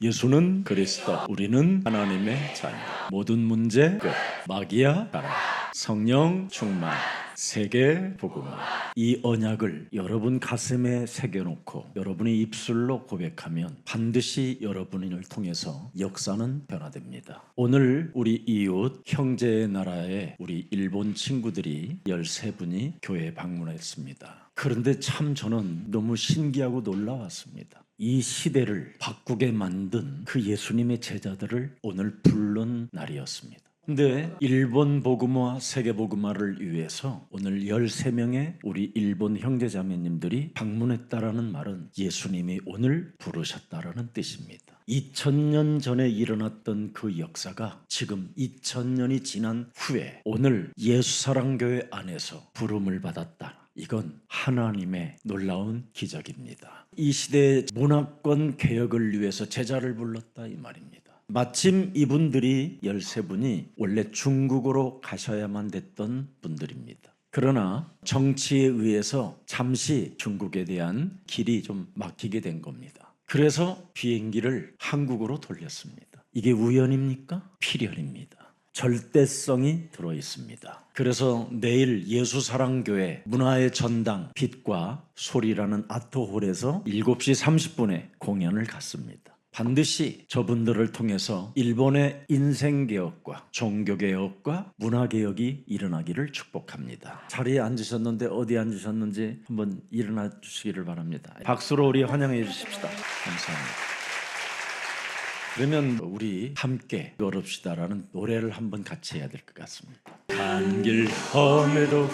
예수는 그리스도, 우리는 하나님의 자녀. 모든 문제 끝. 마귀야 가라. 성령 충만. 세계 복음화. 이 언약을 여러분 가슴에 새겨놓고 여러분의 입술로 고백하면 반드시 여러분을 통해서 역사는 변화됩니다. 오늘 우리 이웃 형제의 나라의 우리 일본 친구들이 13분이 교회에 방문했습니다. 그런데 참 저는 너무 신기하고 놀라웠습니다. 이 시대를 바꾸게 만든 그 예수님의 제자들을 오늘 부른 날이었습니다. 근데 일본 복음화, 세계 복음화를 위해서 오늘 13명의 우리 일본 형제자매님들이 방문했다라는 말은 예수님이 오늘 부르셨다라는 뜻입니다. 2000년 전에 일어났던 그 역사가 지금 2000년이 지난 후에 오늘 예수사랑교회 안에서 부름을 받았다. 이건 하나님의 놀라운 기적입니다. 이 시대의 문화권 개혁을 위해서 제자를 불렀다 이 말입니다. 마침 이분들이 13분이 원래 중국으로 가셔야만 됐던 분들입니다. 그러나 정치에 의해서 잠시 중국에 대한 길이 좀 막히게 된 겁니다. 그래서 비행기를 한국으로 돌렸습니다. 이게 우연입니까? 필연입니다. 절대성이 들어있습니다. 그래서 내일 예수사랑교회 문화의 전당 빛과 소리라는 아트홀에서 7시 30분에 공연을 갖습니다. 반드시 저분들을 통해서 일본의 인생개혁과 종교개혁과 문화개혁이 일어나기를 축복합니다. 자리에 앉으셨는데 어디 앉으셨는지 한번 일어나 주시기를 바랍니다. 박수로 우리 환영해 주십시다. 감사합니다. 그러면 우리 함께 걸읍시다라는 노래를 한번 같이 해야 될 것 같습니다. 간 길 험해도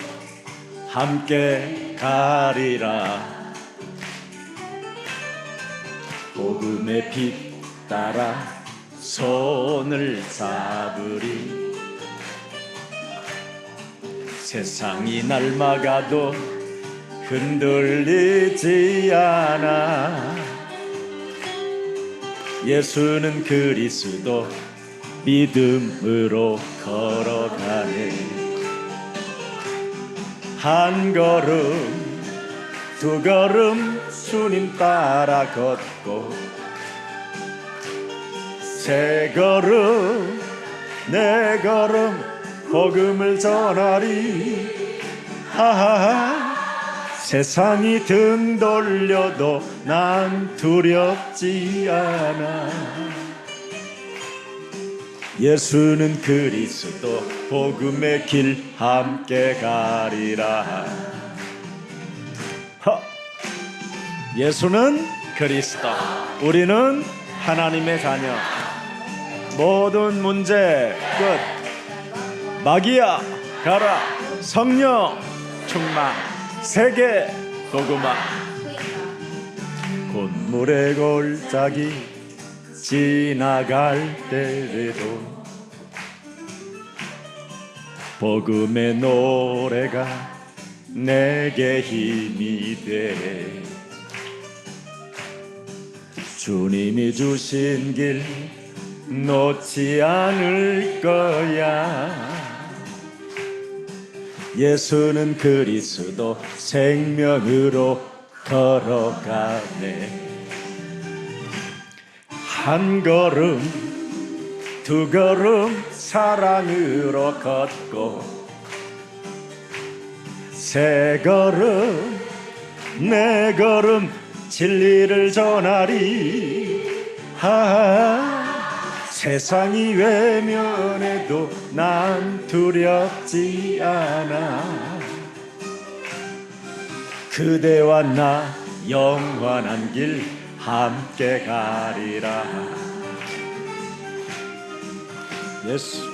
함께 가리라. 복음의 빛 따라 손을 잡으리. 세상이 날 막아도 흔들리지 않아. 예수는 그리스도 믿음으로 걸어가네. 한 걸음 두 걸음 주님 따라 걷고 세 걸음 네 걸음 복음을 전하리. 하하하. 세상이 등 돌려도 난 두렵지 않아. 예수는 그리스도 복음의 길 함께 가리라. 예수는 그리스도, 우리는 하나님의 자녀. 모든 문제 끝. 마귀야 가라. 성령 충만. 세계 복음화. 곤물의 골짜기 지나갈 때에도 복음의 노래가 내게 힘이 돼. 주님이 주신 길 놓지 않을 거야. 예수는 그리스도 생명으로 걸어가네. 한 걸음 두 걸음 사랑으로 걷고 세 걸음 네 걸음 진리를 전하리. 세상이 외면해도 난 두렵지 않아. 그대와 나 영원한 길 함께 가리라. 예수.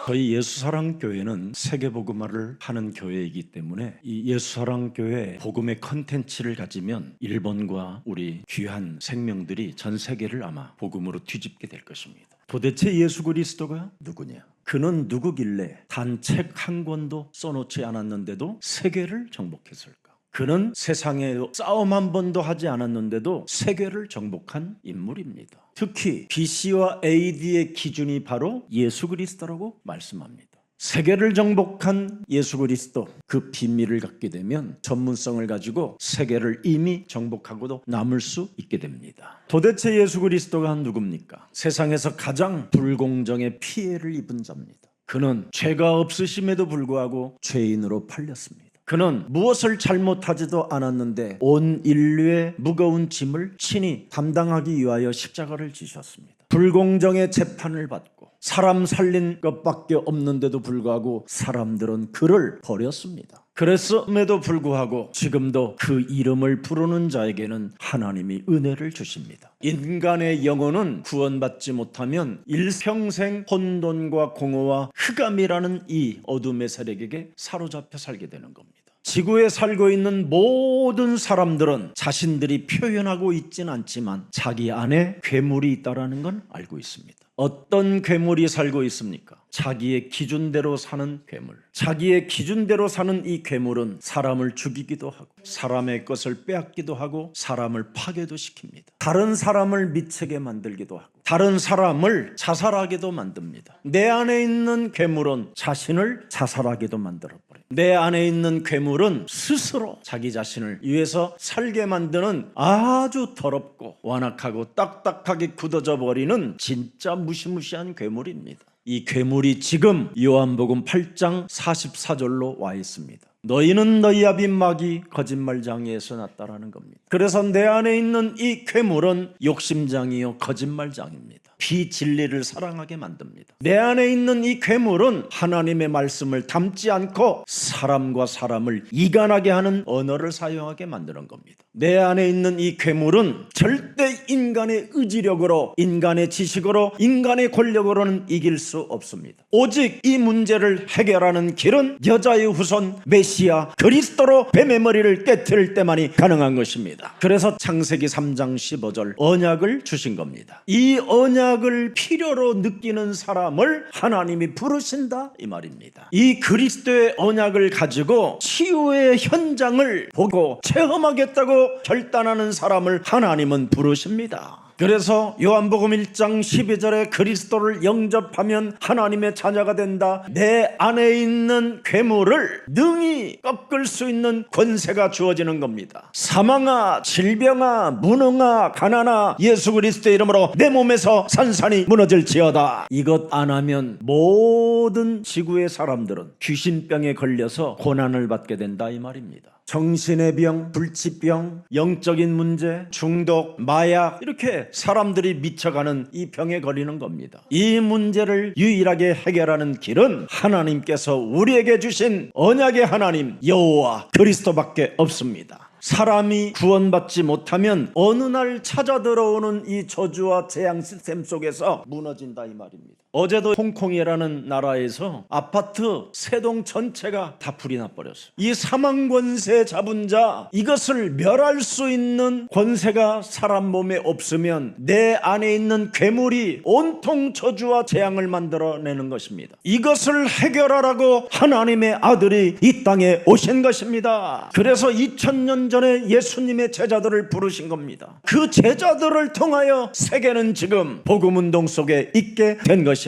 저희 예수사랑교회는 세계복음화를 하는 교회이기 때문에 이 예수사랑교회 복음의 컨텐츠를 가지면 일본과 우리 귀한 생명들이 전 세계를 아마 복음으로 뒤집게 될 것입니다. 도대체 예수 그리스도가 누구냐? 그는 누구길래 단 책 한 권도 써놓지 않았는데도 세계를 정복했을까? 그는 세상에 싸움 한 번도 하지 않았는데도 세계를 정복한 인물입니다. 특히 BC와 AD의 기준이 바로 예수 그리스도라고 말씀합니다. 세계를 정복한 예수 그리스도, 그 비밀을 갖게 되면 전문성을 가지고 세계를 이미 정복하고도 남을 수 있게 됩니다. 도대체 예수 그리스도가 누굽니까? 세상에서 가장 불공정의 피해를 입은 자입니다. 그는 죄가 없으심에도 불구하고 죄인으로 팔렸습니다. 그는 무엇을 잘못하지도 않았는데 온 인류의 무거운 짐을 친히 담당하기 위하여 십자가를 지셨습니다. 불공정의 재판을 받고 사람 살린 것밖에 없는데도 불구하고 사람들은 그를 버렸습니다. 그랬음에도 불구하고 지금도 그 이름을 부르는 자에게는 하나님이 은혜를 주십니다. 인간의 영혼은 구원받지 못하면 일평생 혼돈과 공허와 흑암이라는 이 어둠의 세력에게 사로잡혀 살게 되는 겁니다. 지구에 살고 있는 모든 사람들은 자신들이 표현하고 있진 않지만 자기 안에 괴물이 있다는 건 알고 있습니다. 어떤 괴물이 살고 있습니까? 자기의 기준대로 사는 괴물. 자기의 기준대로 사는 이 괴물은 사람을 죽이기도 하고 사람의 것을 빼앗기도 하고 사람을 파괴도 시킵니다. 다른 사람을 미치게 만들기도 하고 다른 사람을 자살하게도 만듭니다. 내 안에 있는 괴물은 자신을 자살하게도 만들어버려요. 내 안에 있는 괴물은 스스로 자기 자신을 위해서 살게 만드는 아주 더럽고 완악하고 딱딱하게 굳어져 버리는 진짜 무시무시한 괴물입니다. 이 괴물이 지금 요한복음 8장 44절로 와 있습니다. 너희는 너희 아비 마귀 거짓말장이에서 났다라는 겁니다. 그래서 내 안에 있는 이 괴물은 욕심장이요 거짓말장입니다. 비진리를 사랑하게 만듭니다. 내 안에 있는 이 괴물은 하나님의 말씀을 담지 않고 사람과 사람을 이간하게 하는 언어를 사용하게 만드는 겁니다. 내 안에 있는 이 괴물은 절대 인간의 의지력으로, 인간의 지식으로, 인간의 권력으로는 이길 수 없습니다. 오직 이 문제를 해결하는 길은 여자의 후손 메시아 그리스도로 뱀의 머리를 깨트릴 때만이 가능한 것입니다. 그래서 창세기 3장 15절 언약을 주신 겁니다. 이 언약을 필요로 느끼는 사람을 하나님이 부르신다 이 말입니다. 이 그리스도의 언약을 가지고 치유의 현장을 보고 체험하겠다고 결단하는 사람을 하나님은 부르십니다. 그래서 요한복음 1장 12절에 그리스도를 영접하면 하나님의 자녀가 된다. 내 안에 있는 괴물을 능히 꺾을 수 있는 권세가 주어지는 겁니다. 사망아, 질병아, 무능아, 가난아, 예수 그리스도의 이름으로 내 몸에서 산산이 무너질지어다. 이것 안 하면 모든 지구의 사람들은 귀신병에 걸려서 고난을 받게 된다 이 말입니다. 정신의 병, 불치병, 영적인 문제, 중독, 마약 이렇게 사람들이 미쳐가는 이 병에 걸리는 겁니다. 이 문제를 유일하게 해결하는 길은 하나님께서 우리에게 주신 언약의 하나님 여호와 그리스도밖에 없습니다. 사람이 구원받지 못하면 어느 날 찾아 들어오는 이 저주와 재앙 시스템 속에서 무너진다 이 말입니다. 어제도 홍콩이라는 나라에서 아파트 세 동 전체가 다 불이 나버렸어요. 이 사망 권세 잡은 자, 이것을 멸할 수 있는 권세가 사람 몸에 없으면 내 안에 있는 괴물이 온통 저주와 재앙을 만들어내는 것입니다. 이것을 해결하라고 하나님의 아들이 이 땅에 오신 것입니다. 그래서 2000년 전에 예수님의 제자들을 부르신 겁니다. 그 제자들을 통하여 세계는 지금 복음운동 속에 있게 된 것입니다.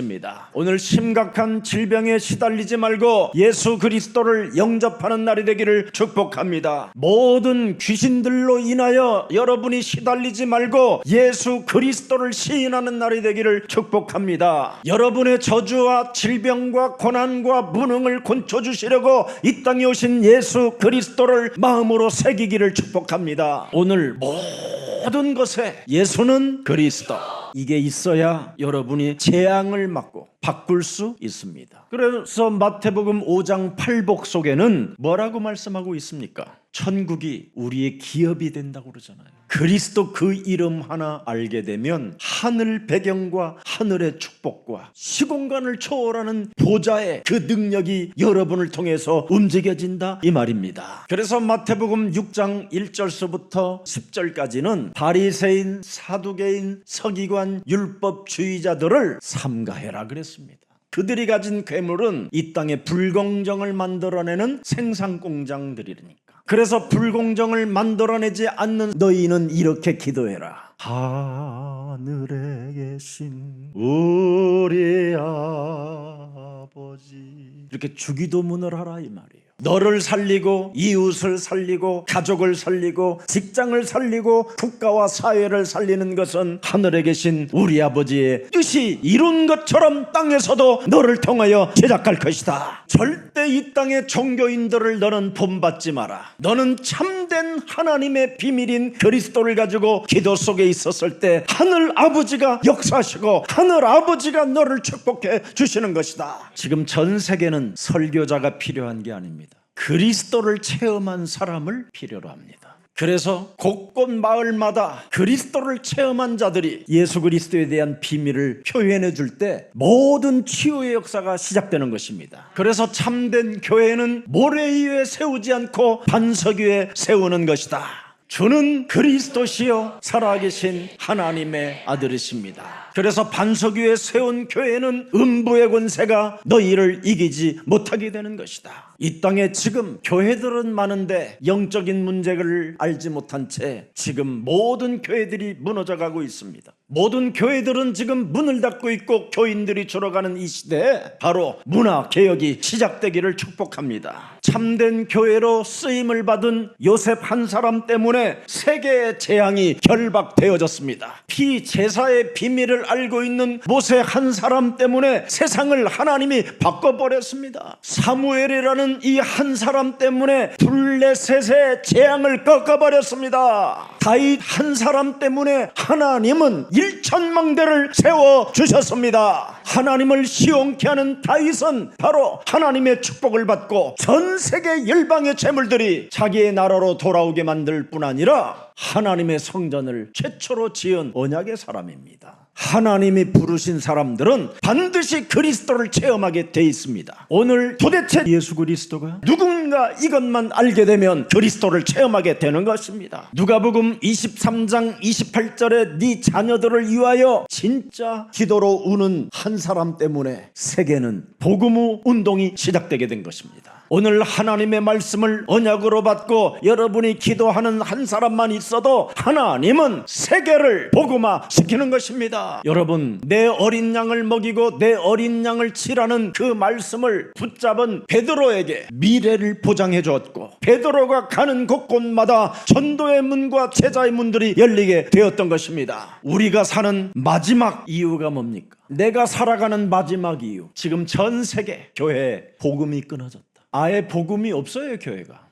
오늘 심각한 질병에 시달리지 말고 예수 그리스도를 영접하는 날이 되기를 축복합니다. 모든 귀신들로 인하여 여러분이 시달리지 말고 예수 그리스도를 시인하는 날이 되기를 축복합니다. 여러분의 저주와 질병과 고난과 무능을 곤쳐주시려고 이 땅에 오신 예수 그리스도를 마음으로 새기기를 축복합니다. 오늘 모든 것에 예수는 그리스도, 이게 있어야 여러분이 재앙을 막고 바꿀 수 있습니다. 그래서 마태복음 5장 8복 속에는 뭐라고 말씀하고 있습니까? 천국이 우리의 기업이 된다고 그러잖아요. 그리스도 그 이름 하나 알게 되면 하늘 배경과 하늘의 축복과 시공간을 초월하는 보좌의 그 능력이 여러분을 통해서 움직여진다 이 말입니다. 그래서 마태복음 6장 1절서부터 10절까지는 바리새인, 사두개인, 서기관, 율법주의자들을 삼가해라 그랬습니다. 그들이 가진 괴물은 이 땅에 불공정을 만들어내는 생산공장들이니까. 그래서 불공정을 만들어내지 않는 너희는 이렇게 기도해라. 하늘에 계신 우리 아버지 아버지, 이렇게 주기도문을 하라 이 말이에요. 너를 살리고 이웃을 살리고 가족을 살리고 직장을 살리고 국가와 사회를 살리는 것은 하늘에 계신 우리 아버지의 뜻이 이룬 것처럼 땅에서도 너를 통하여 제작할 것이다. 절대 이 땅의 종교인들을 너는 본받지 마라. 너는 참된 하나님의 비밀인 그리스도를 가지고 기도 속에 있었을 때 하늘 아버지가 역사하시고 하늘 아버지가 너를 축복해 주시는 것이다. 지금 전 세계는 설교자가 필요한 게 아닙니다. 그리스도를 체험한 사람을 필요로 합니다. 그래서 곳곳 마을마다 그리스도를 체험한 자들이 예수 그리스도에 대한 비밀을 표현해 줄 때 모든 치유의 역사가 시작되는 것입니다. 그래서 참된 교회는 모래 위에 세우지 않고 반석 위에 세우는 것이다. 주는 그리스도시요 살아계신 하나님의 아들이십니다. 그래서 반석 위에 세운 교회는 음부의 권세가 너희를 이기지 못하게 되는 것이다. 이 땅에 지금 교회들은 많은데 영적인 문제를 알지 못한 채 지금 모든 교회들이 무너져가고 있습니다. 모든 교회들은 지금 문을 닫고 있고 교인들이 줄어가는 이 시대에 바로 문화개혁이 시작되기를 축복합니다. 참된 교회로 쓰임을 받은 요셉 한 사람 때문에 세계의 재앙이 결박되어졌습니다. 피제사의 비밀을 알고 있는 모세 한 사람 때문에 세상을 하나님이 바꿔버렸습니다. 사무엘이라는 이 한 사람 때문에 블레셋의 재앙을 꺾어버렸습니다. 다윗 한 사람 때문에 하나님은 1천망대를 세워주셨습니다. 하나님을 시온케 하는 다윗은 바로 하나님의 축복을 받고 전 세계 열방의 재물들이 자기의 나라로 돌아오게 만들 뿐 아니라 하나님의 성전을 최초로 지은 언약의 사람입니다. 하나님이 부르신 사람들은 반드시 그리스도를 체험하게 돼 있습니다. 오늘 도대체 예수 그리스도가 누군가 이것만 알게 되면 그리스도를 체험하게 되는 것입니다. 누가복음 23장 28절에 네 자녀들을 위하여 진짜 기도로 우는 한 사람 때문에 세계는 복음의 운동이 시작되게 된 것입니다. 오늘 하나님의 말씀을 언약으로 받고 여러분이 기도하는 한 사람만 있어도 하나님은 세계를 복음화 시키는 것입니다. 여러분, 내 어린 양을 먹이고 내 어린 양을 치라는 그 말씀을 붙잡은 베드로에게 미래를 보장해 주었고 베드로가 가는 곳곳마다 전도의 문과 제자의 문들이 열리게 되었던 것입니다. 우리가 사는 마지막 이유가 뭡니까? 내가 살아가는 마지막 이유, 지금 전 세계 교회에 복음이 끊어졌다. 아예 복음이 없어요.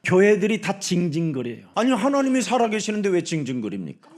교회들이 다 징징거려요. 아니, 하나님이 살아계시는데 왜 징징거립니까?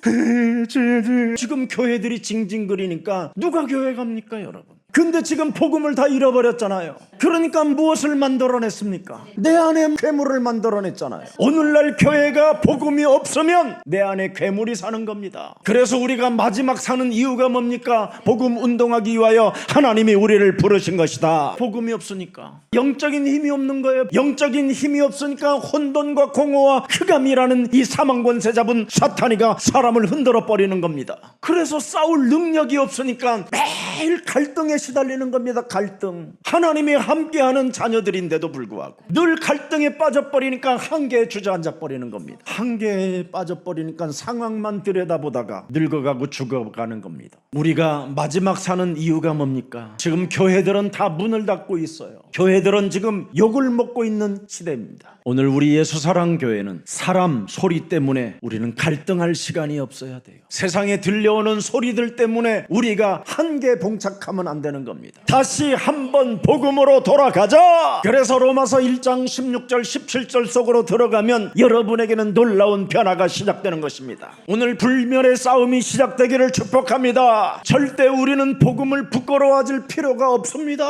지금 교회들이 징징거리니까 누가 교회 갑니까, 여러분? 근데 지금 복음을 다 잃어버렸잖아요. 그러니까 무엇을 만들어냈습니까? 내 안에 괴물을 만들어냈잖아요. 오늘날 교회가 복음이 없으면 내 안에 괴물이 사는 겁니다. 그래서 우리가 마지막 사는 이유가 뭡니까? 복음 운동하기 위하여 하나님이 우리를 부르신 것이다. 복음이 없으니까 영적인 힘이 없는 거예요. 영적인 힘이 없으니까 혼돈과 공허와 흑암이라는 이 사망 권세 잡은 사탄이가 사람을 흔들어 버리는 겁니다. 그래서 싸울 능력이 없으니까 매일 갈등에 시달리는 겁니다. 갈등. 하나님이 함께하는 자녀들인데도 불구하고 늘 갈등에 빠져버리니까 한계에 주저앉아 버리는 겁니다. 한계에 빠져버리니까 상황만 들여다보다가 늙어가고 죽어가는 겁니다. 우리가 마지막 사는 이유가 뭡니까? 지금 교회들은 다 문을 닫고 있어요. 교회들은 지금 욕을 먹고 있는 시대입니다. 오늘 우리 예수사랑교회는 사람 소리 때문에 우리는 갈등할 시간이 없어야 돼요. 세상에 들려오는 소리들 때문에 우리가 한계에 봉착하면 안 되는 겁니다. 다시 한번 복음으로 돌아가자. 그래서 로마서 1장 16절 17절 속으로 들어가면 여러분에게는 놀라운 변화가 시작되는 것입니다. 오늘 불멸의 싸움이 시작되기를 축복합니다. 절대 우리는 복음을 부끄러워질 필요가 없습니다.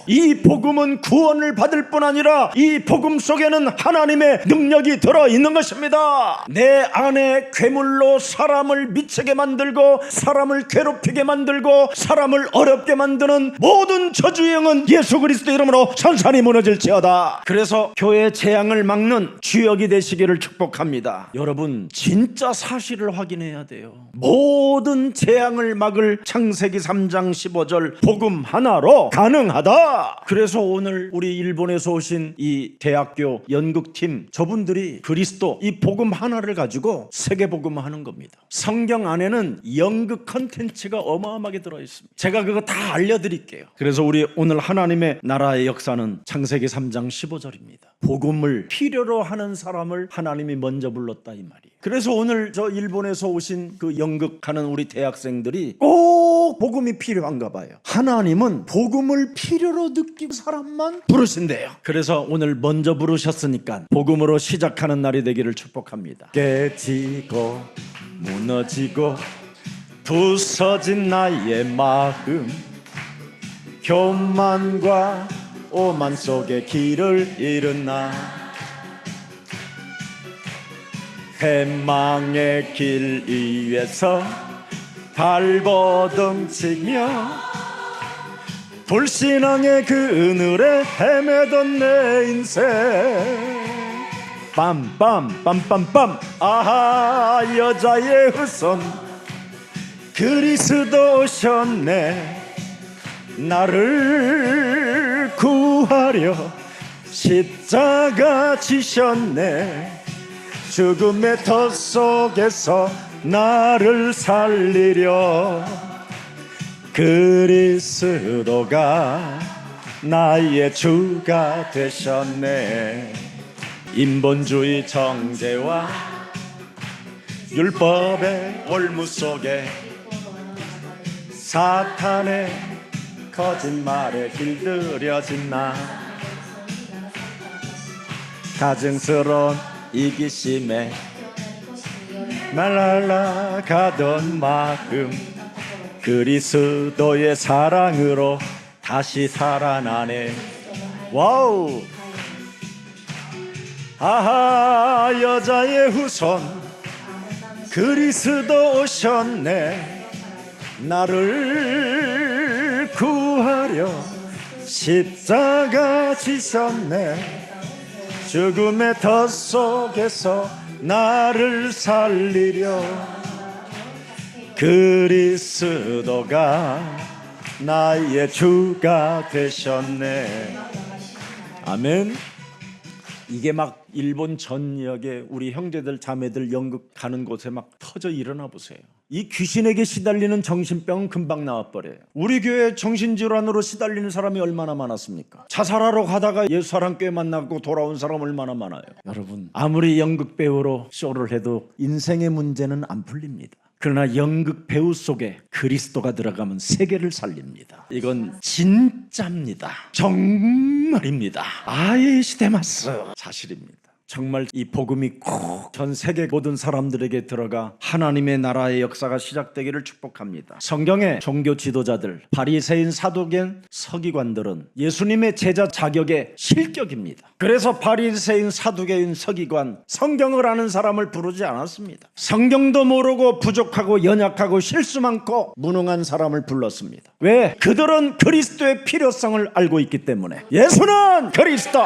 이 복음은 구원을 받을 뿐 아니라 이 복음 속에는 하나님의 능력이 들어있는 것입니다. 내 안에 괴물로 사람을 미치게 만들고 사람을 괴롭히게 만들고 사람을 어렵게 만드는 모든 저주의 영은 예수 그리스도 이름으로 산산이 무너질지어다. 그래서 교회 재앙을 막는 주역이 되시기를 축복합니다. 여러분, 진짜 사실을 확인해야 돼요. 모든 재앙을 막을 창세기 3장 15절 복음 하나로 가능하다. 그래서 오늘 우리 일본에서 오신 이 대학교 연극팀, 저분들이 그리스도 이 복음 하나를 가지고 세계 복음화하는 겁니다. 성경 안에는 연극 컨텐츠가 어마어마하게 들어있습니다. 제가 그거 다 알려드릴게요. 그래서 우리 오늘 하나님의 나라의 역사는 창세기 3장 15절입니다. 복음을 필요로 하는 사람을 하나님이 먼저 불렀다 이 말이에요. 그래서 오늘 저 일본에서 오신 그 연극하는 우리 대학생들이 꼭 복음이 필요한가 봐요. 하나님은 복음을 필요로 느낀 사람만 부르신대요. 그래서 오늘 먼저 부르셨으니까 복음으로 시작하는 날이 되기를 축복합니다. 깨지고 무너지고 부서진 나의 마음, 교만과 오만 속에 길을 잃은 나, 해망의 길 위에서 발버둥치며 불신앙의 그늘에 헤매던 내 인생. 빰빰 빰빰빰. 아하, 여자의 후손 그리스도 오셨네. 나를 구하려 십자가 지셨네. 죽음의 덫 속에서 나를 살리려 그리스도가 나의 주가 되셨네. 인본주의 정죄와 율법의 올무 속에 사탄의 거짓말에 길들여진 나, 가증스러운 이기심에 날아가던 마음, 그리스도의 사랑으로 다시 살아나네. 와우. 아하, 여자의 후손 그리스도 오셨네. 나를 구하려 십자가 지셨네. 죽음의 덫 속에서 나를 살리려 그리스도가 나의 주가 되셨네. 아멘. 이게 막 일본 전역에 우리 형제들 자매들 연극 가는 곳에 막 터져 일어나 보세요. 이 귀신에게 시달리는 정신병은 금방 나와버려요. 우리 교회 정신질환으로 시달리는 사람이 얼마나 많았습니까? 자살하러 가다가 예수사랑교회 만나고 돌아온 사람 얼마나 많아요. 여러분, 아무리 연극 배우로 쇼를 해도 인생의 문제는 안 풀립니다. 그러나 연극 배우 속에 그리스도가 들어가면 세계를 살립니다. 이건 진짜입니다. 정말입니다. 아이시데마스 사실입니다. 정말 이 복음이 꼭 전 세계 모든 사람들에게 들어가 하나님의 나라의 역사가 시작되기를 축복합니다. 성경의 종교 지도자들, 바리새인, 사두개인, 서기관들은 예수님의 제자 자격의 실격입니다. 그래서 바리새인, 사두개인, 서기관, 성경을 아는 사람을 부르지 않았습니다. 성경도 모르고 부족하고 연약하고 실수 많고 무능한 사람을 불렀습니다. 왜? 그들은 그리스도의 필요성을 알고 있기 때문에. 예수는 그리스도,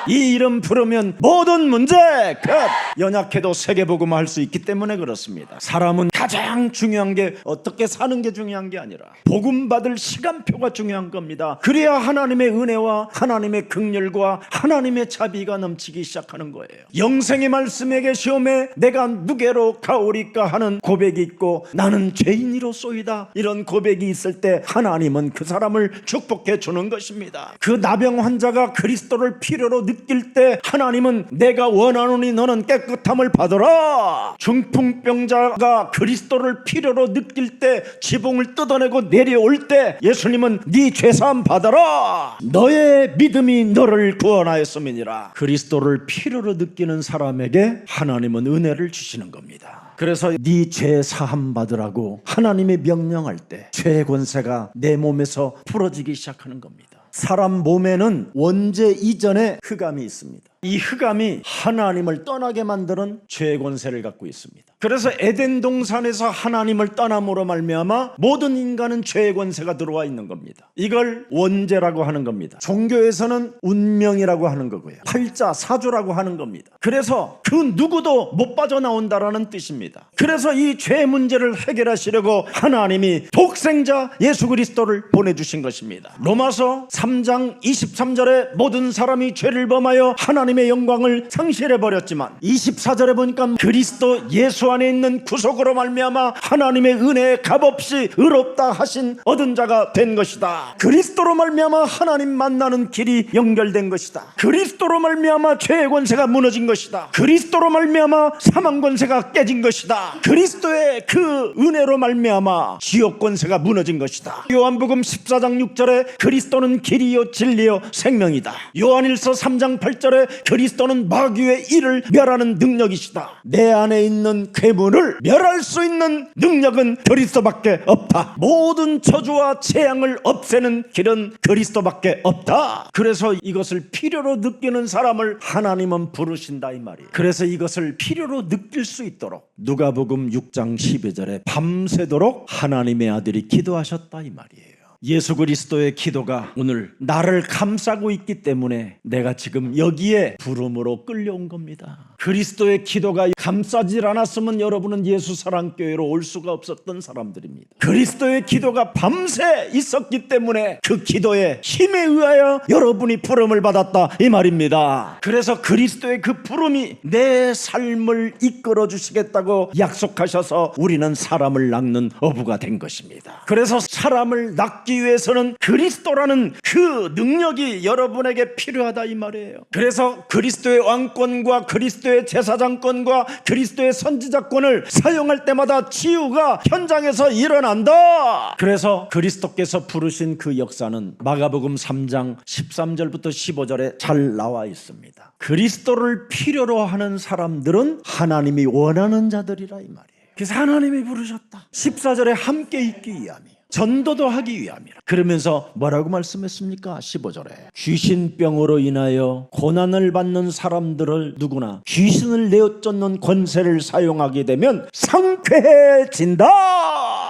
이 이름 부르면 모든 문제 끝. 연약해도 세계복음화 할 수 있기 때문에 그렇습니다. 사람은 가장 중요한 게 어떻게 사는 게 중요한 게 아니라 복음 받을 시간표가 중요한 겁니다. 그래야 하나님의 은혜와 하나님의 긍휼과 하나님의 자비가 넘치기 시작하는 거예요. 영생의 말씀에게 시험에 내가 누게로 가오리까 하는 고백이 있고 나는 죄인이로소이다 이런 고백이 있을 때 하나님은 그 사람을 축복해 주는 것입니다. 그 나병 환자가 그리스도를 필요로 느낄 때 하나님은 내가 원하노니 너는 깨끗함을 받아라. 중풍병자가 그리스도를 필요로 느낄 때 지붕을 뜯어내고 내려올 때 예수님은 네 죄사함 받아라. 너의 믿음이 너를 구원하였음이니라. 그리스도를 필요로 느끼는 사람에게 하나님은 은혜를 주시는 겁니다. 그래서 네 죄 사함 받으라고 하나님이 명령할 때 죄의 권세가 내 몸에서 풀어지기 시작하는 겁니다. 사람 몸에는 원죄 이전에 흑암이 있습니다. 이 흑암이 하나님을 떠나게 만드는 죄의 권세를 갖고 있습니다. 그래서 에덴 동산에서 하나님을 떠남으로 말미암아 모든 인간은 죄의 권세가 들어와 있는 겁니다. 이걸 원죄라고 하는 겁니다. 종교에서는 운명이라고 하는 거고요. 팔자, 사주라고 하는 겁니다. 그래서 그 누구도 못 빠져나온다라는 뜻입니다. 그래서 이 죄 문제를 해결하시려고 하나님이 독생자 예수 그리스도를 보내주신 것입니다. 로마서 3장 23절에 모든 사람이 죄를 범하여 하나님의 영광을 상실해버렸지만 24절에 보니까 그리스도 예수 안에 있는 구속으로 말미암아 하나님의 은혜에 값없이 의롭다 하신 얻은 자가 된 것이다. 그리스도로 말미암아 하나님 만나는 길이 연결된 것이다. 그리스도로 말미암아 죄의 권세가 무너진 것이다. 그리스도로 말미암아 사망 권세가 깨진 것이다. 그리스도의 그 은혜로 말미암아 지옥 권세가 무너진 것이다. 요한복음 14장 6절에 그리스도는 길이요 진리요 생명이다. 요한일서 3장 8절에 그리스도는 마귀의 일을 멸하는 능력이시다. 내 안에 있는 괴물을 멸할 수 있는 능력은 그리스도밖에 없다. 모든 저주와 재앙을 없애는 길은 그리스도밖에 없다. 그래서 이것을 필요로 느끼는 사람을 하나님은 부르신다 이 말이에요. 그래서 이것을 필요로 느낄 수 있도록 누가복음 6장 12절에 밤새도록 하나님의 아들이 기도하셨다 이 말이에요. 예수 그리스도의 기도가 오늘 나를 감싸고 있기 때문에 내가 지금 여기에 부름으로 끌려온 겁니다. 그리스도의 기도가 감싸질 않았으면 여러분은 예수 사랑교회로 올 수가 없었던 사람들입니다. 그리스도의 기도가 밤새 있었기 때문에 그 기도의 힘에 의하여 여러분이 부름을 받았다 이 말입니다. 그래서 그리스도의 그 부름이 내 삶을 이끌어 주시겠다고 약속하셔서 우리는 사람을 낳는 어부가 된 것입니다. 그래서 사람을 낳기 위해서는 그리스도라는 그 능력이 여러분에게 필요하다 이 말이에요. 그래서 그리스도의 왕권과 그리스도의 제사장권과 그리스도의 선지자권을 사용할 때마다 치유가 현장에서 일어난다. 그래서 그리스도께서 부르신 그 역사는 마가복음 3장 13절부터 15절에 잘 나와 있습니다. 그리스도를 필요로 하는 사람들은 하나님이 원하는 자들이라 이 말이에요. 그래서 하나님이 부르셨다. 14절에 함께 있기 위함이에요. 전도도 하기 위함이라. 그러면서 뭐라고 말씀했습니까? 15절에 귀신병으로 인하여 고난을 받는 사람들을 누구나 귀신을 내어쫓는 권세를 사용하게 되면 상쾌해진다.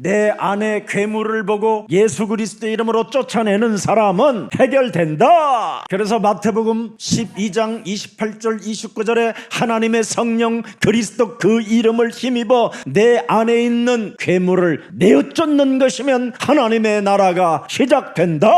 내 안에 괴물을 보고 예수 그리스도 이름으로 쫓아내는 사람은 해결된다. 그래서 마태복음 12장 28절 29절에 하나님의 성령 그리스도 그 이름을 힘입어 내 안에 있는 괴물을 내어쫓는 것이면 하나님의 나라가 시작된다.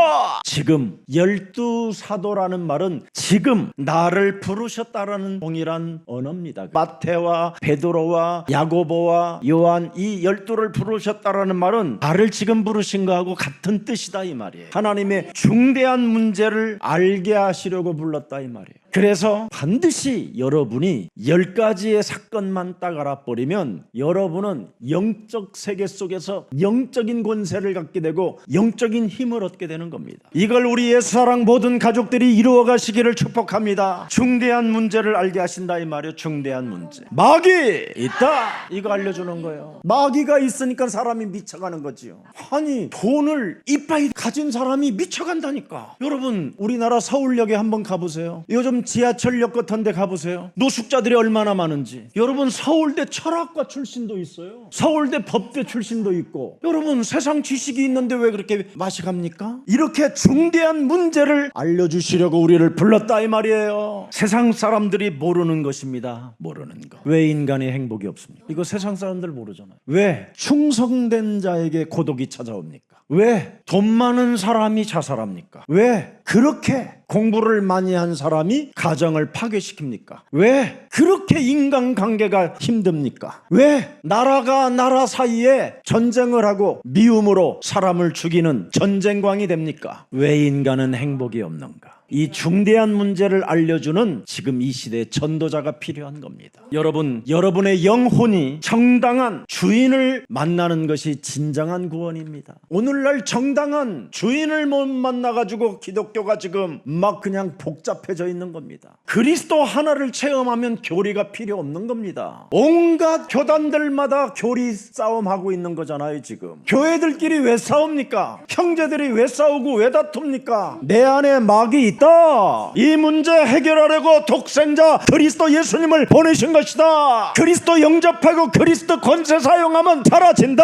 지금 12사도라는 말은 지금 나를 부르셨다라는 동일한 언어입니다. 마태와 베드로와 야고보와 요한 이 12를 부르셨다라는 말은 나를 지금 부르신 거하고 같은 뜻이다 이 말이에요. 하나님의 중대한 문제를 알게 하시려고 불렀다 이 말이에요. 그래서 반드시 여러분이 10가지의 사건만 딱 알아버리면 여러분은 영적 세계 속에서 영적인 권세를 갖게 되고 영적인 힘을 얻게 되는 겁니다. 이걸 우리 예수사랑 모든 가족들이 이루어 가시기를 축복합니다. 중대한 문제를 알게 하신다 이 말이에요. 중대한 문제. 마귀 있다. 이거 알려주는 거예요. 마귀가 있으니까 사람이 미쳐가는 거지요. 아니 돈을 이빠이 가진 사람이 미쳐간다니까. 여러분 우리나라 서울역에 한번 가보세요. 요즘 지하철역 같은 데 가보세요. 노숙자들이 얼마나 많은지. 여러분 서울대 철학과 출신도 있어요. 서울대 법대 출신도 있고. 여러분 세상 지식이 있는데 왜 그렇게 맛이 갑니까? 이렇게 중대한 문제를 알려주시려고 우리를 불렀다 이 말이에요. 세상 사람들이 모르는 것입니다. 모르는 것. 왜 인간의 행복이 없습니까? 이거 세상 사람들 모르잖아요. 왜 충성된 자에게 고독이 찾아옵니까? 왜 돈 많은 사람이 자살합니까? 왜 그렇게 공부를 많이 한 사람이 가정을 파괴시킵니까? 왜 그렇게 인간관계가 힘듭니까? 왜 나라가 나라 사이에 전쟁을 하고 미움으로 사람을 죽이는 전쟁광이 됩니까? 왜 인간은 행복이 없는가? 이 중대한 문제를 알려주는 지금 이 시대에 전도자가 필요한 겁니다. 여러분의 영혼이 정당한 주인을 만나는 것이 진정한 구원입니다. 오늘날 정당한 주인을 못 만나가지고 기독교가 지금 막 그냥 복잡해져 있는 겁니다. 그리스도 하나를 체험하면 교리가 필요 없는 겁니다. 온갖 교단들마다 교리 싸움하고 있는 거잖아요. 지금 교회들끼리 왜 싸웁니까? 형제들이 왜 싸우고 왜 다툽니까? 내 안에 마귀 있다. 이 문제 해결하려고 독생자 그리스도 예수님을 보내신 것이다. 그리스도 영접하고 그리스도 권세 사용하면 사라진다.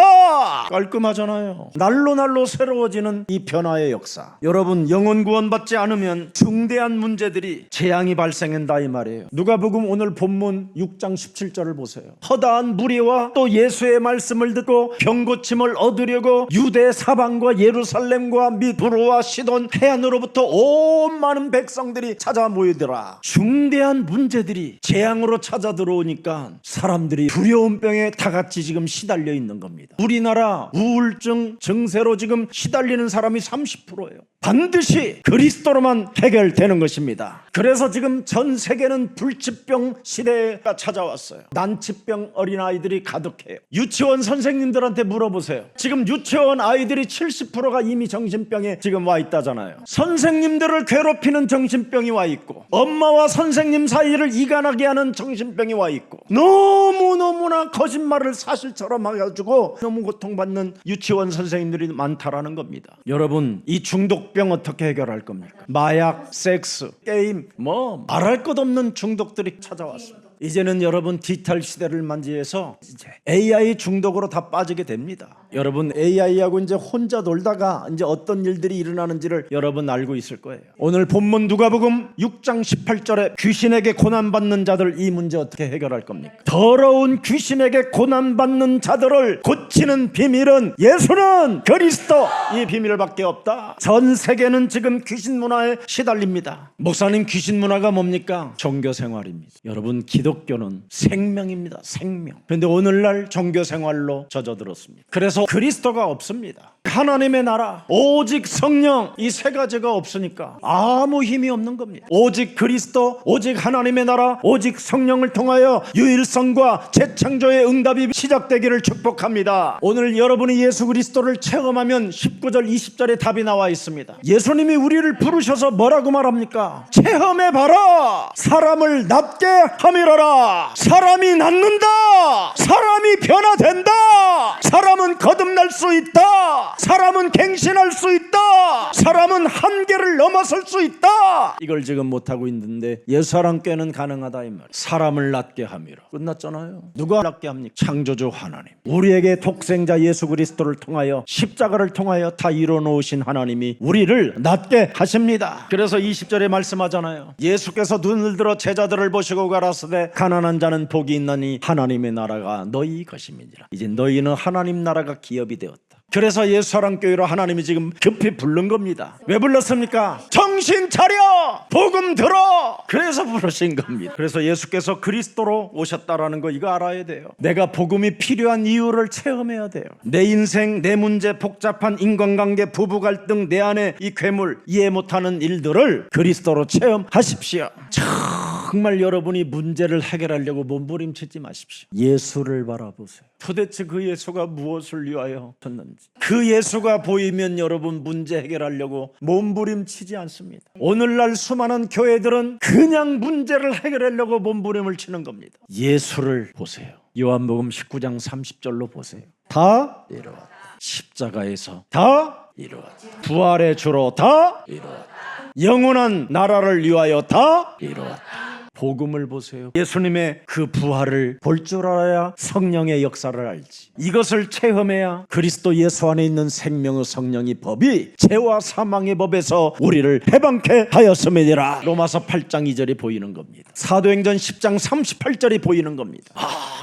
깔끔하잖아요. 날로 새로워지는 이 변화의 역사. 여러분 영혼 구원 구원받지 않으면 중대한 문제들이 재앙이 발생한다 이 말이에요. 누가복음 오늘 본문 6장 17절을 보세요. 허다한 무리와 또 예수의 말씀을 듣고 병고침을 얻으려고 유대 사방과 예루살렘과 및 두로와 시돈 해안으로부터 온 많은 백성들이 찾아 모이더라. 중대한 문제들이 재앙으로 찾아 들어오니까 사람들이 두려운 병에 다 같이 지금 시달려 있는 겁니다. 우리나라 우울증 증세로 지금 시달리는 사람이 30%예요. 반드시 그리스도로만 해결되는 것입니다. 그래서 지금 전 세계는 불치병 시대가 찾아왔어요. 난치병 어린아이들이 가득해요. 유치원 선생님들한테 물어보세요. 지금 유치원 아이들이 70%가 이미 정신병에 지금 와 있다잖아요. 선생님들을 괴롭히는 정신병이 와 있고, 엄마와 선생님 사이를 이간하게 하는 정신병이 와 있고, 너무너무나 거짓말을 사실처럼 해가지고 너무 고통받는 유치원 선생님들이 많다라는 겁니다. 여러분, 이 중독병 어떻게 해결할 겁니까? 마약, 섹스, 게임, 말할 것 없는 중독들이 찾아왔습니다. 이제는 여러분 디지털 시대를 맞이해서 이제 AI 중독으로 다 빠지게 됩니다. 여러분 AI하고 이제 혼자 놀다가 이제 어떤 일들이 일어나는지를 여러분 알고 있을 거예요. 오늘 본문 누가복음 6장 18절에 귀신에게 고난받는 자들, 이 문제 어떻게 해결할 겁니까? 더러운 귀신에게 고난받는 자들을 고치는 비밀은 예수는 그리스도, 이 비밀밖에 없다. 전 세계는 지금 귀신 문화에 시달립니다. 목사님, 귀신 문화가 뭡니까? 종교 생활입니다. 여러분, 기독교는 생명입니다. 생명. 그런데 오늘날 종교 생활로 젖어들었습니다. 그래서 그리스도가 없습니다. 하나님의 나라, 오직 성령, 이 세 가지가 없으니까 아무 힘이 없는 겁니다. 오직 그리스도, 오직 하나님의 나라, 오직 성령을 통하여 유일성과 재창조의 응답이 시작되기를 축복합니다. 오늘 여러분이 예수 그리스도를 체험하면 19절 20절에 답이 나와 있습니다. 예수님이 우리를 부르셔서 뭐라고 말합니까? 체험해봐라. 사람을 낫게 함이라라. 사람이 낫는다. 사람이 변화된다. 사람은 거듭날 수 있다. 사람은 갱신할 수 있다. 사람은 한계를 넘어설 수 있다. 이걸 지금 못하고 있는데 예수사랑교회는 가능하다 이 말. 사람을 낫게 함이라. 끝났잖아요. 누가 낫게 합니까? 창조주 하나님. 우리에게 독생자 예수 그리스도를 통하여, 십자가를 통하여 다 이뤄놓으신 하나님이 우리를 낫게 하십니다. 그래서 20절에 말씀하잖아요. 예수께서 눈을 들어 제자들을 보시고 가라사대 가난한 자는 복이 있나니 하나님의 나라가 너희 것임이니라. 이제 너희는 하나님 나라가 기업이 되었다. 그래서 예수사랑교회로 하나님이 지금 급히 부른 겁니다. 왜 불렀습니까? 정신 차려! 복음 들어! 그래서 부르신 겁니다. 그래서 예수께서 그리스도로 오셨다라는 거 이거 알아야 돼요. 내가 복음이 필요한 이유를 체험해야 돼요. 내 인생, 내 문제, 복잡한 인간관계, 부부 갈등, 내 안에 이 괴물, 이해 못하는 일들을 그리스도로 체험하십시오. 정말 여러분이 문제를 해결하려고 몸부림치지 마십시오. 예수를 바라보세요. 도대체 그 예수가 무엇을 위하여 오셨는지. 그 예수가 보이면 여러분 문제 해결하려고 몸부림치지 않습니다. 오늘날 수많은 교회들은 그냥 문제를 해결하려고 몸부림을 치는 겁니다. 예수를 보세요. 요한복음 19장 30절로 보세요. 다 이루었다. 십자가에서 다 이루었다. 부활의 주로 다 이루었다. 영원한 나라를 위하여 다 이루었다. 복음을 보세요. 예수님의 그 부활을 볼 줄 알아야 성령의 역사를 알지. 이것을 체험해야 그리스도 예수 안에 있는 생명의 성령의 법이 죄와 사망의 법에서 우리를 해방케 하였음이니라. 로마서 8장 2절이 보이는 겁니다. 사도행전 10장 38절이 보이는 겁니다.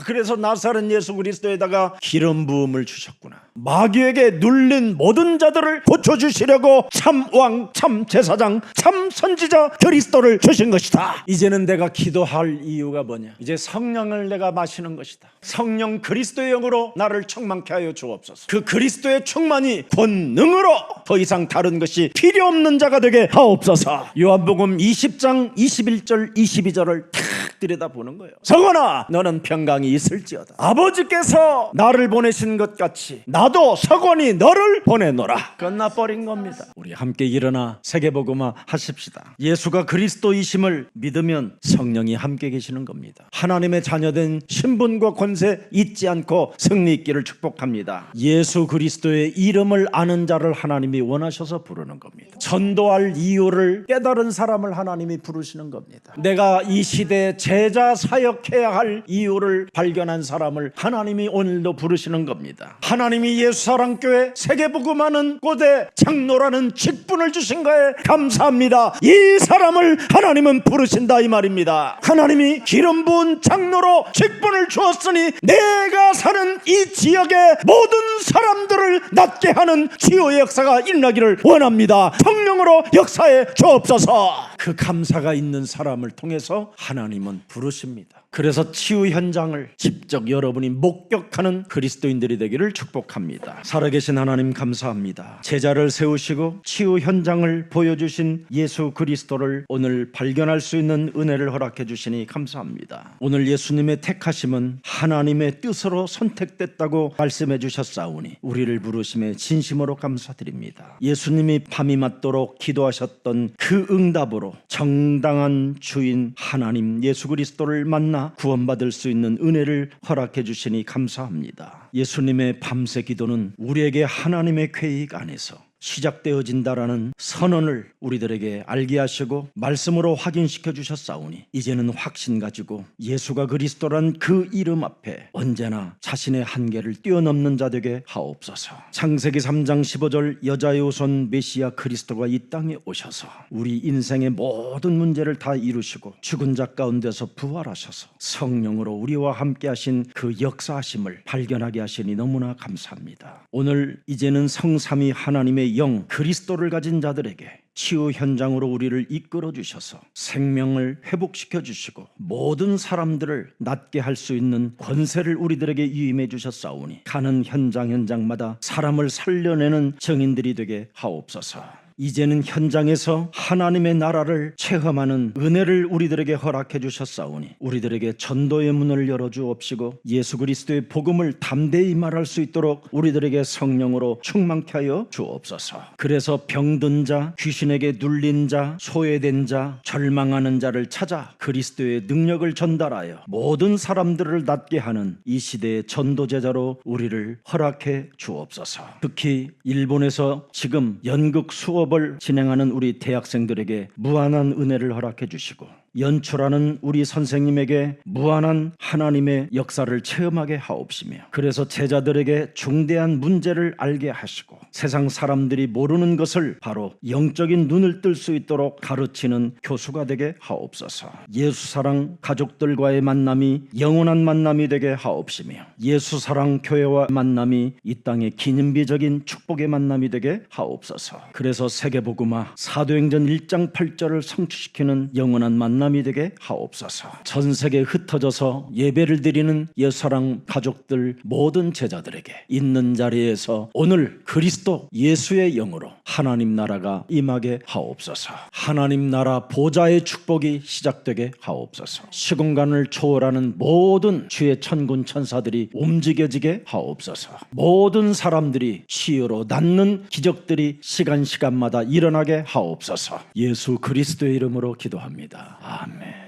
그래서 나사렛 예수 그리스도에다가 기름 부음을 주셨구나. 마귀에게 눌린 모든 자들을 고쳐주시려고 참 왕, 참 제사장, 참 선지자 그리스도를 주신 것이다. 이제는 내가 기도할 이유가 뭐냐? 이제 성령을 내가 마시는 것이다. 성령 그리스도의 영으로 나를 충만케 하여 주옵소서. 그 그리스도의 충만이 권능으로 더 이상 다른 것이 필요 없는 자가 되게 하옵소서. 요한복음 20장 21절 22절을 탁 들여다보는 거예요. 서건아, 너는 평강이 있을지어다. 아버지께서 나를 보내신 것 같이 나도 서건이 너를 보내노라. 끝나버린 겁니다. 우리 함께 일어나 세계복음화 하십시다. 예수가 그리스도이심을 믿으면 성령이 함께 계시는 겁니다. 하나님의 자녀된 신분과 권세 잊지 않고 승리 있기를 축복합니다. 예수 그리스도의 이름을 아는 자를 하나님이 원하셔서 부르는 겁니다. 전도할 이유를 깨달은 사람을 하나님이 부르시는 겁니다. 내가 이 시대에 제자 사역해야 할 이유를 발견한 사람을 하나님이 오늘도 부르시는 겁니다. 하나님이 예수사랑교회 세계복음하는 곳에 장로라는 직분을 주신 거에 감사합니다. 이 사람을 하나님은 부르신다 이 말입니다. 하나님이 기름 부은 장로로 직분을 주었으니 내가 사는 이 지역의 모든 사람들을 낫게 하는 치유의 역사가 일어나기를 원합니다. 성령으로 역사해 주옵소서. 그 감사가 있는 사람을 통해서 하나님은 부르십니다. 그래서 치유 현장을 직접 여러분이 목격하는 그리스도인들이 되기를 축복합니다. 살아계신 하나님 감사합니다. 제자를 세우시고 치유 현장을 보여주신 예수 그리스도를 오늘 발견할 수 있는 은혜를 허락해 주시니 감사합니다. 오늘 예수님의 택하심은 하나님의 뜻으로 선택됐다고 말씀해 주셨사오니 우리를 부르심에 진심으로 감사드립니다. 예수님이 밤이 맞도록 기도하셨던 그 응답으로 정당한 주인 하나님 예수 그리스도를 만나 구원받을 수 있는 은혜를 허락해 주시니 감사합니다. 예수님의 밤새 기도는 우리에게 하나님의 계획 안에서 시작되어진다라는 선언을 우리들에게 알게 하시고 말씀으로 확인시켜 주셨사오니 이제는 확신 가지고 예수가 그리스도란 그 이름 앞에 언제나 자신의 한계를 뛰어넘는 자 되게 하옵소서. 창세기 3장 15절 여자의 후손 메시아 그리스도가 이 땅에 오셔서 우리 인생의 모든 문제를 다 이루시고 죽은 자 가운데서 부활하셔서 성령으로 우리와 함께 하신 그 역사하심을 발견하게 하시니 너무나 감사합니다. 오늘 이제는 성삼위 하나님의 영 그리스도를 가진 자들에게 치유 현장으로 우리를 이끌어 주셔서 생명을 회복시켜 주시고 모든 사람들을 낫게 할 수 있는 권세를 우리들에게 유임해 주셨사오니 가는 현장마다 사람을 살려내는 증인들이 되게 하옵소서. 이제는 현장에서 하나님의 나라를 체험하는 은혜를 우리들에게 허락해 주셨사오니 우리들에게 전도의 문을 열어주옵시고 예수 그리스도의 복음을 담대히 말할 수 있도록 우리들에게 성령으로 충만케 하여 주옵소서. 그래서 병든 자, 귀신에게 눌린 자, 소외된 자, 절망하는 자를 찾아 그리스도의 능력을 전달하여 모든 사람들을 낫게 하는 이 시대의 전도제자로 우리를 허락해 주옵소서. 특히 일본에서 지금 연극 수업을 진행하는 우리 대학생들에게 무한한 은혜를 허락해 주시고 연출하는 우리 선생님에게 무한한 하나님의 역사를 체험하게 하옵시며 그래서 제자들에게 중대한 문제를 알게 하시고 세상 사람들이 모르는 것을 바로 영적인 눈을 뜰 수 있도록 가르치는 교수가 되게 하옵소서. 예수사랑 가족들과의 만남이 영원한 만남이 되게 하옵시며 예수사랑 교회와 만남이 이 땅의 기념비적인 축복의 만남이 되게 하옵소서. 그래서 세계복음화 사도행전 1장 8절을 성취시키는 영원한 만남이 되게 하옵소서. 전 세계에 흩어져서 예배를 드리는 예수사랑 가족들 모든 제자들에게 있는 자리에서 오늘 그리스도 예수의 영으로 하나님 나라가 임하게 하옵소서. 하나님 나라 보좌의 축복이 시작되게 하옵소서. 시공간을 초월하는 모든 주의 천군 천사들이 움직여지게 하옵소서. 모든 사람들이 치유로 낫는 기적들이 시간마다 일어나게 하옵소서. 예수 그리스도의 이름으로 기도합니다. 아멘.